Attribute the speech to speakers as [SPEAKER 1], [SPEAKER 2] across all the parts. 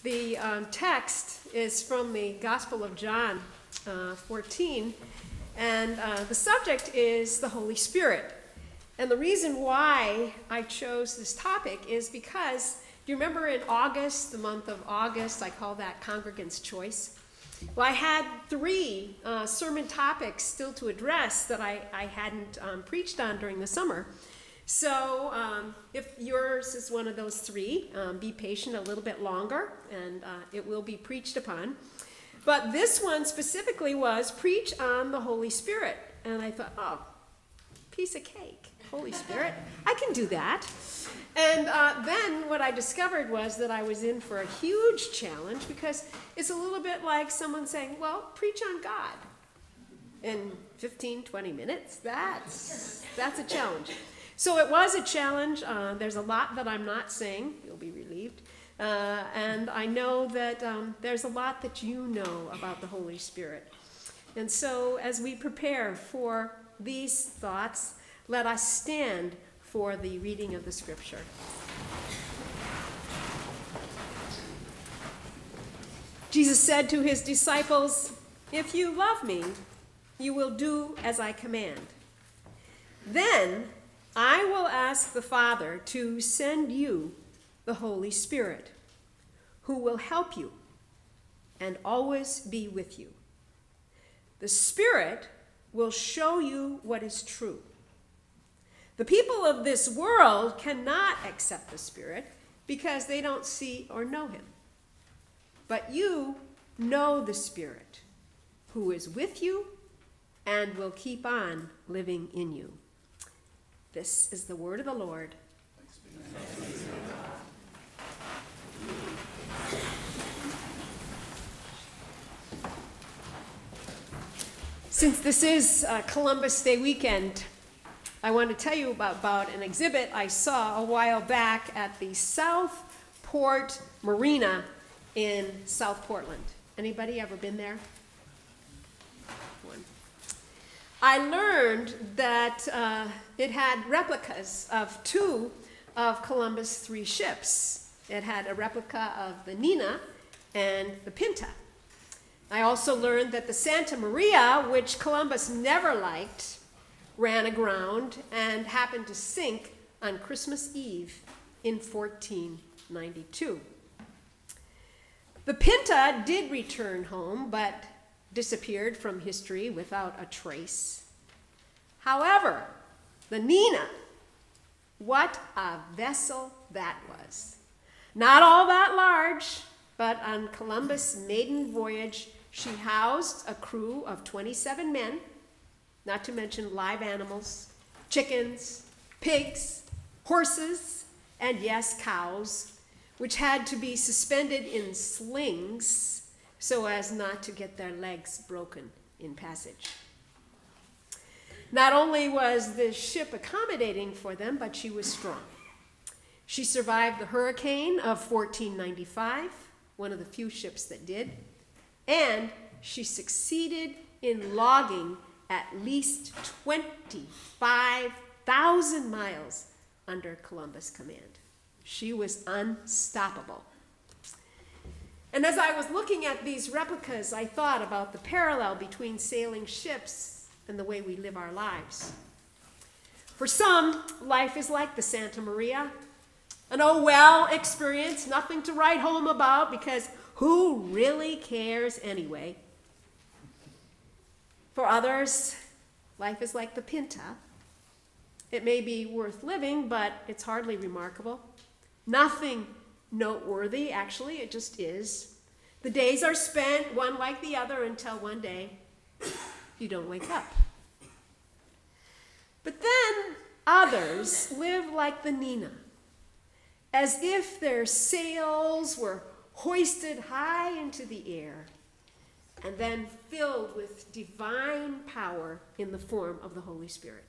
[SPEAKER 1] The text is from the Gospel of John 14, and the subject is the Holy Spirit. And the reason why I chose this topic is because, do you remember in August, the month of August, I call that Congregant's Choice? Well, I had 3 sermon topics still to address that I hadn't preached on during the summer. So if yours is one of those 3, be patient a little bit longer, and it will be preached upon. But this one specifically was preach on the Holy Spirit. And I thought, oh, piece of cake, Holy Spirit, I can do that. And then what I discovered was that I was in for a huge challenge, because it's a little bit like someone saying, well, preach on God in 15, 20 minutes. That's a challenge. So it was a challenge. There's a lot that I'm not saying. You'll be relieved. And I know that there's a lot that you know about the Holy Spirit. And so as we prepare for these thoughts, let us stand for the reading of the scripture. Jesus said to his disciples, "If you love me, you will do as I command. Then I will ask the Father to send you the Holy Spirit, who will help you and always be with you. The Spirit will show you what is true. The people of this world cannot accept the Spirit because they don't see or know him. But you know the Spirit, who is with you and will keep on living in you." This is the word of the Lord. Since this is Columbus Day weekend, I want to tell you about an exhibit I saw a while back at the Southport Marina in South Portland. Anybody ever been there? One. I learned that it had replicas of 2 of Columbus' 3 ships. It had a replica of the Nina and the Pinta. I also learned that the Santa Maria, which Columbus never liked, ran aground and happened to sink on Christmas Eve in 1492. The Pinta did return home, but disappeared from history without a trace. However, the Nina, what a vessel that was. Not all that large, but on Columbus' maiden voyage, she housed a crew of 27 men, not to mention live animals, chickens, pigs, horses, and yes, cows, which had to be suspended in slings so as not to get their legs broken in passage. Not only was the ship accommodating for them, but she was strong. She survived the hurricane of 1495, one of the few ships that did, and she succeeded in logging at least 25,000 miles under Columbus' command. She was unstoppable. And as I was looking at these replicas, I thought about the parallel between sailing ships and the way we live our lives. For some, life is like the Santa Maria, an oh well experience, nothing to write home about because who really cares anyway? For others, life is like the Pinta. It may be worth living, but it's hardly remarkable. Nothing noteworthy, actually, it just is. The days are spent one like the other until one day you don't wake up. But then others live like the Nina, as if their sails were hoisted high into the air and then filled with divine power in the form of the Holy Spirit.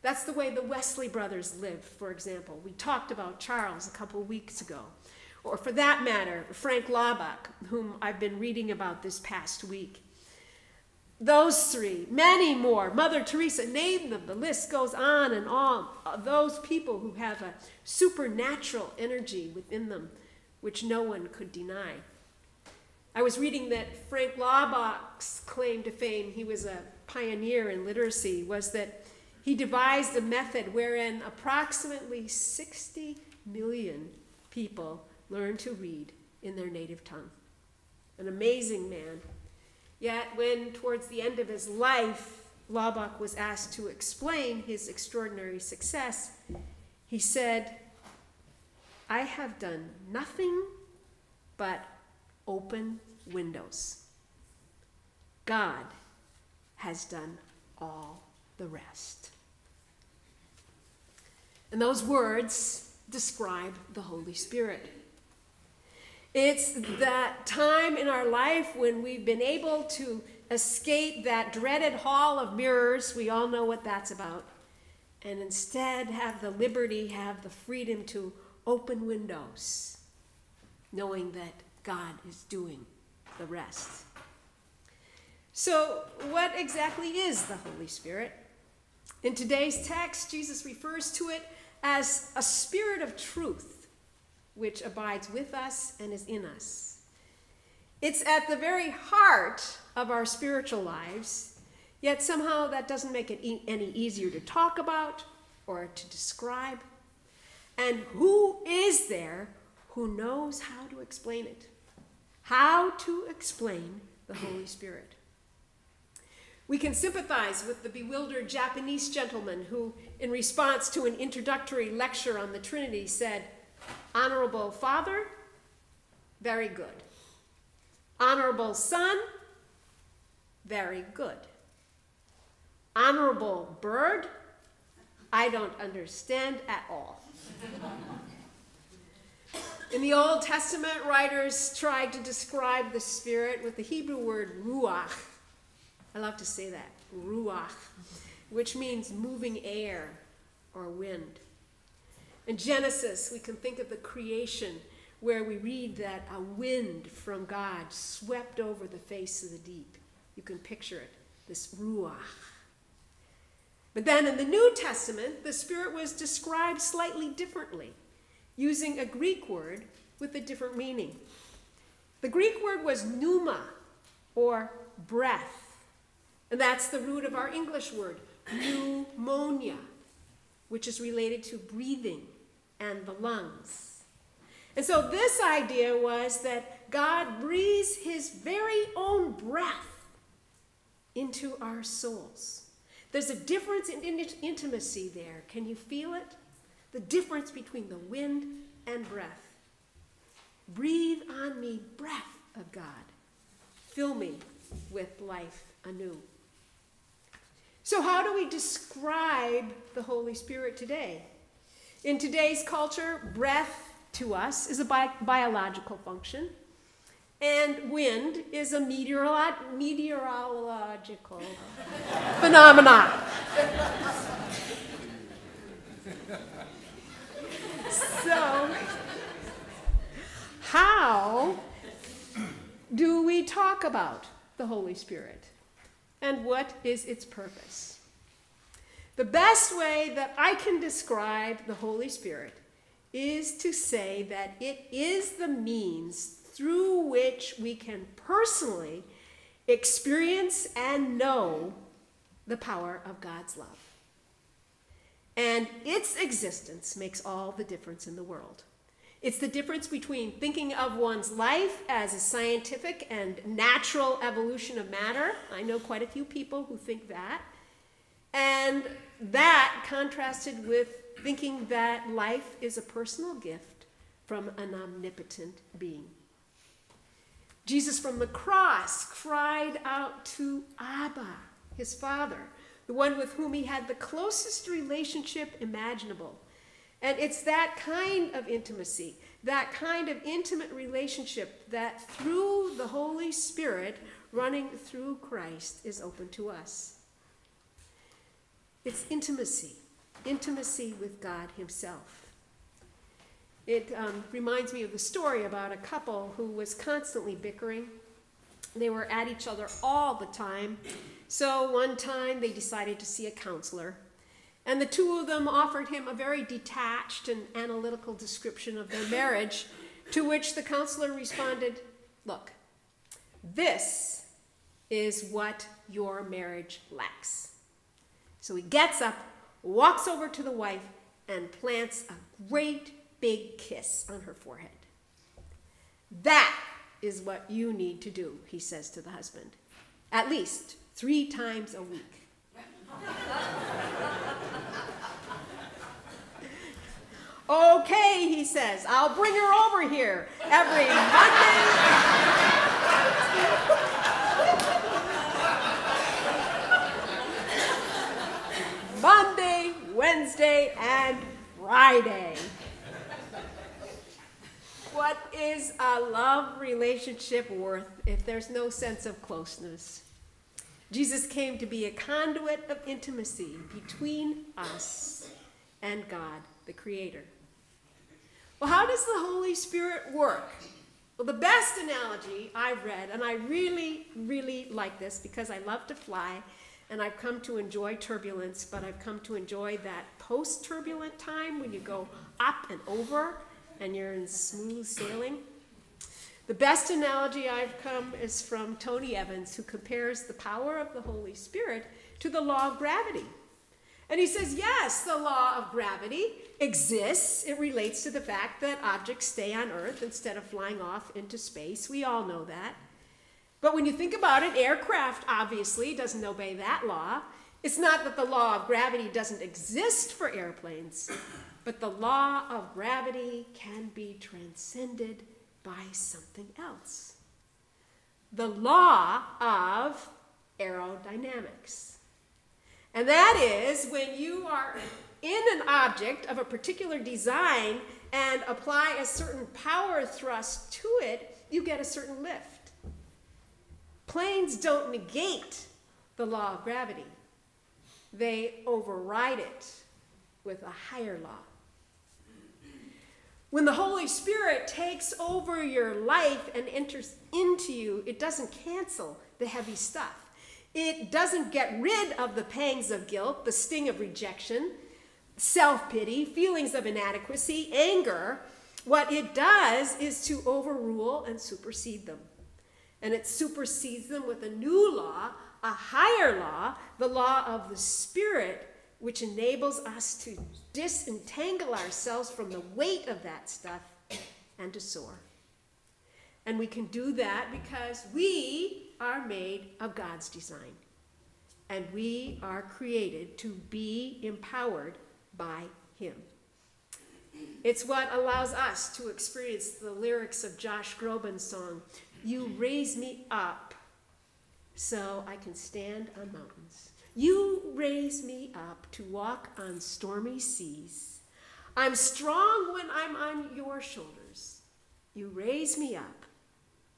[SPEAKER 1] That's the way the Wesley brothers lived, for example. We talked about Charles a couple weeks ago. Or for that matter, Frank Laubach, whom I've been reading about this past week. Those 3, many more, Mother Teresa, name them, the list goes on and on. Those people who have a supernatural energy within them which no one could deny. I was reading that Frank Laubach's claim to fame, he was a pioneer in literacy, was that he devised a method wherein approximately 60 million people learn to read in their native tongue. An amazing man. Yet when, towards the end of his life, Laubach was asked to explain his extraordinary success, he said, "I have done nothing but open windows. God has done all the rest." And those words describe the Holy Spirit. It's that time in our life when we've been able to escape that dreaded hall of mirrors. We all know what that's about. And instead have the liberty, have the freedom to open windows, knowing that God is doing the rest. So what exactly is the Holy Spirit? In today's text, Jesus refers to it as a spirit of truth, which abides with us and is in us. It's at the very heart of our spiritual lives, yet somehow that doesn't make it any easier to talk about or to describe. And who is there who knows how to explain it? How to explain the Holy Spirit? We can sympathize with the bewildered Japanese gentleman who, in response to an introductory lecture on the Trinity, said, "Honorable Father, very good. Honorable Son, very good. Honorable bird, I don't understand at all." In the Old Testament, writers tried to describe the Spirit with the Hebrew word ruach. I love to say that, ruach, which means moving air or wind. In Genesis, we can think of the creation where we read that a wind from God swept over the face of the deep. You can picture it, this ruach. But then in the New Testament, the Spirit was described slightly differently, using a Greek word with a different meaning. The Greek word was pneuma, or breath. And that's the root of our English word, pneumonia, which is related to breathing and the lungs. And so this idea was that God breathes his very own breath into our souls. There's a difference in intimacy there. Can you feel it? The difference between the wind and breath. Breathe on me, breath of God. Fill me with life anew. So how do we describe the Holy Spirit today? In today's culture, breath to us is a biological function, and wind is a meteorological phenomenon. So, how do we talk about the Holy Spirit? And what is its purpose? The best way that I can describe the Holy Spirit is to say that it is the means through which we can personally experience and know the power of God's love. And its existence makes all the difference in the world. It's the difference between thinking of one's life as a scientific and natural evolution of matter. I know quite a few people who think that. And that contrasted with thinking that life is a personal gift from an omnipotent being. Jesus from the cross cried out to Abba, his Father, the one with whom he had the closest relationship imaginable. And it's that kind of intimacy, that kind of intimate relationship that through the Holy Spirit running through Christ is open to us. It's intimacy with God himself. It reminds me of the story about a couple who was constantly bickering. They were at each other all the time. So one time they decided to see a counselor. And the two of them offered him a very detached and analytical description of their marriage, To which the counselor responded, look, this is what your marriage lacks. So he gets up, walks over to the wife, and plants a great big kiss on her forehead. That is what you need to do, he says to the husband, at least 3 times a week. Okay, he says, I'll bring her over here every Monday, Wednesday, and Friday. What is a love relationship worth if there's no sense of closeness? Jesus came to be a conduit of intimacy between us and God, the Creator. Well, how does the Holy Spirit work? Well, the best analogy I've read, and I really, really like this because I love to fly, and I've come to enjoy turbulence, but I've come to enjoy that post-turbulent time when you go up and over and you're in smooth sailing. The best analogy I've come is from Tony Evans, who compares the power of the Holy Spirit to the law of gravity. And he says, yes, the law of gravity exists. It relates to the fact that objects stay on Earth instead of flying off into space. We all know that. But when you think about it, aircraft obviously doesn't obey that law. It's not that the law of gravity doesn't exist for airplanes, but the law of gravity can be transcended by something else. The law of aerodynamics. And that is when you are in an object of a particular design and apply a certain power thrust to it, you get a certain lift. Planes don't negate the law of gravity. They override it with a higher law. When the Holy Spirit takes over your life and enters into you, it doesn't cancel the heavy stuff. It doesn't get rid of the pangs of guilt, the sting of rejection, self-pity, feelings of inadequacy, anger. What it does is to overrule and supersede them. And it supersedes them with a new law, a higher law, the law of the Spirit, which enables us to disentangle ourselves from the weight of that stuff and to soar. And we can do that because we are made of God's design. And we are created to be empowered by Him. It's what allows us to experience the lyrics of Josh Groban's song, "You raise me up so I can stand on mountains. You raise me up to walk on stormy seas. I'm strong when I'm on your shoulders. You raise me up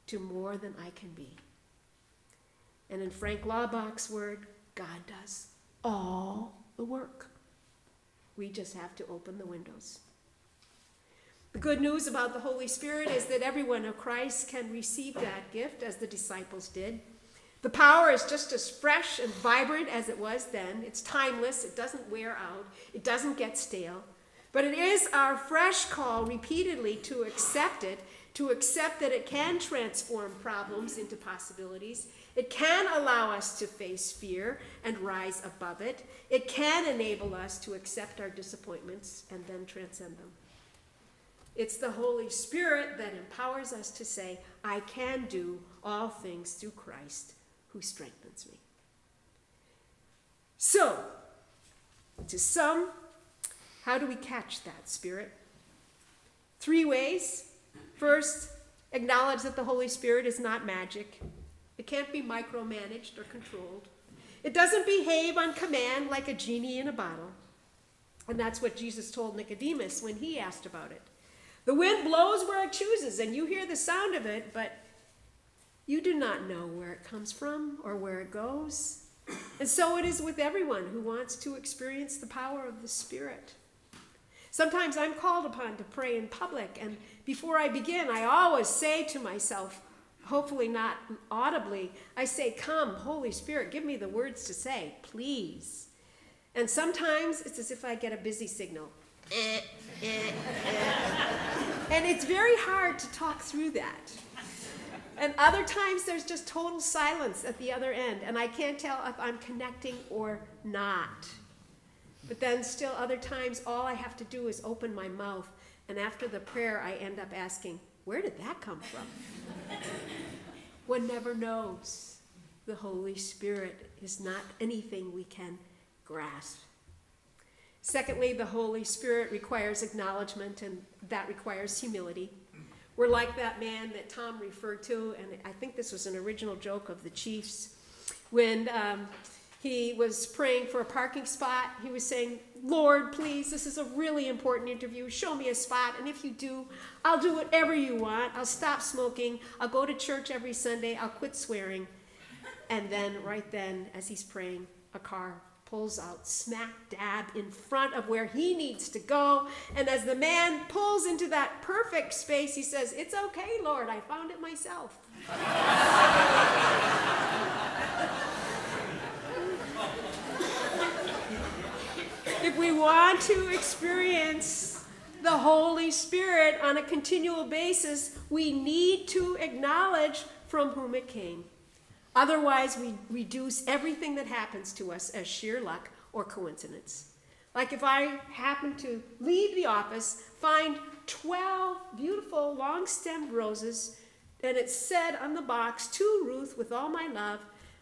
[SPEAKER 1] to more than I can be." And in Frank Laubach's word, God does all the work. We just have to open the windows. The good news about the Holy Spirit is that everyone of Christ can receive that gift as the disciples did. The power is just as fresh and vibrant as it was then. It's timeless. It doesn't wear out. It doesn't get stale. But it is our fresh call repeatedly to accept it, to accept that it can transform problems into possibilities. It can allow us to face fear and rise above it. It can enable us to accept our disappointments and then transcend them. It's the Holy Spirit that empowers us to say, I can do all things through Christ who strengthens me. So, to sum, how do we catch that Spirit? 3 ways. First, acknowledge that the Holy Spirit is not magic. It can't be micromanaged or controlled. It doesn't behave on command like a genie in a bottle. And that's what Jesus told Nicodemus when he asked about it. The wind blows where it chooses, and you hear the sound of it, but you do not know where it comes from or where it goes. And so it is with everyone who wants to experience the power of the Spirit. Sometimes I'm called upon to pray in public, and before I begin, I always say to myself, hopefully not audibly, I say, "Come, Holy Spirit, give me the words to say, please." And sometimes it's as if I get a busy signal. And it's very hard to talk through that. And other times there's just total silence at the other end, and I can't tell if I'm connecting or not. But then still other times all I have to do is open my mouth, and after the prayer I end up asking, where did that come from? One never knows. The Holy Spirit is not anything we can grasp. Secondly, the Holy Spirit requires acknowledgement, and that requires humility. We're like that man that Tom referred to, and I think this was an original joke of the Chiefs. When he was praying for a parking spot, he was saying, Lord, please, this is a really important interview. Show me a spot, and if you do, I'll do whatever you want. I'll stop smoking. I'll go to church every Sunday. I'll quit swearing. And then, right then, as he's praying, a car pulls out smack dab in front of where he needs to go. And as the man pulls into that perfect space, he says, it's okay, Lord, I found it myself. If we want to experience the Holy Spirit on a continual basis, we need to acknowledge from whom it came. Otherwise, we reduce everything that happens to us as sheer luck or coincidence. Like if I happen to leave the office, find 12 beautiful long-stemmed roses, and it said on the box, to Ruth with all my love.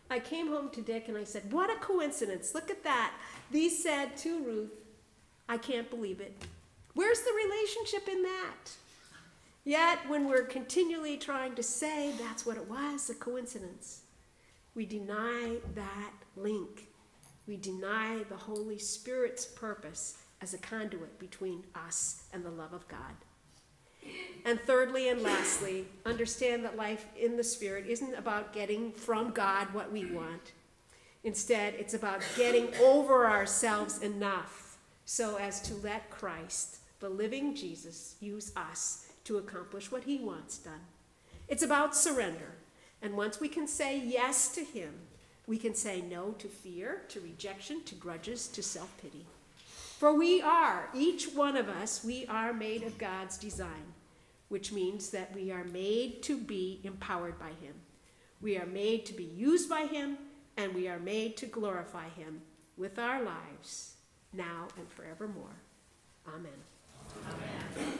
[SPEAKER 1] I came home to Dick and I said, what a coincidence, look at that. These said to Ruth, I can't believe it. Where's the relationship in that? Yet when we're continually trying to say that's what it was, a coincidence, we deny that link. We deny the Holy Spirit's purpose as a conduit between us and the love of God. And thirdly and lastly, understand that life in the Spirit isn't about getting from God what we want. Instead, it's about getting over ourselves enough so as to let Christ, the living Jesus, use us to accomplish what he wants done. It's about surrender. And once we can say yes to him, we can say no to fear, to rejection, to grudges, to self-pity. For we are, each one of us, we are made of God's design, which means that we are made to be empowered by him. We are made to be used by him, and we are made to glorify him with our lives, now and forevermore. Amen. Amen.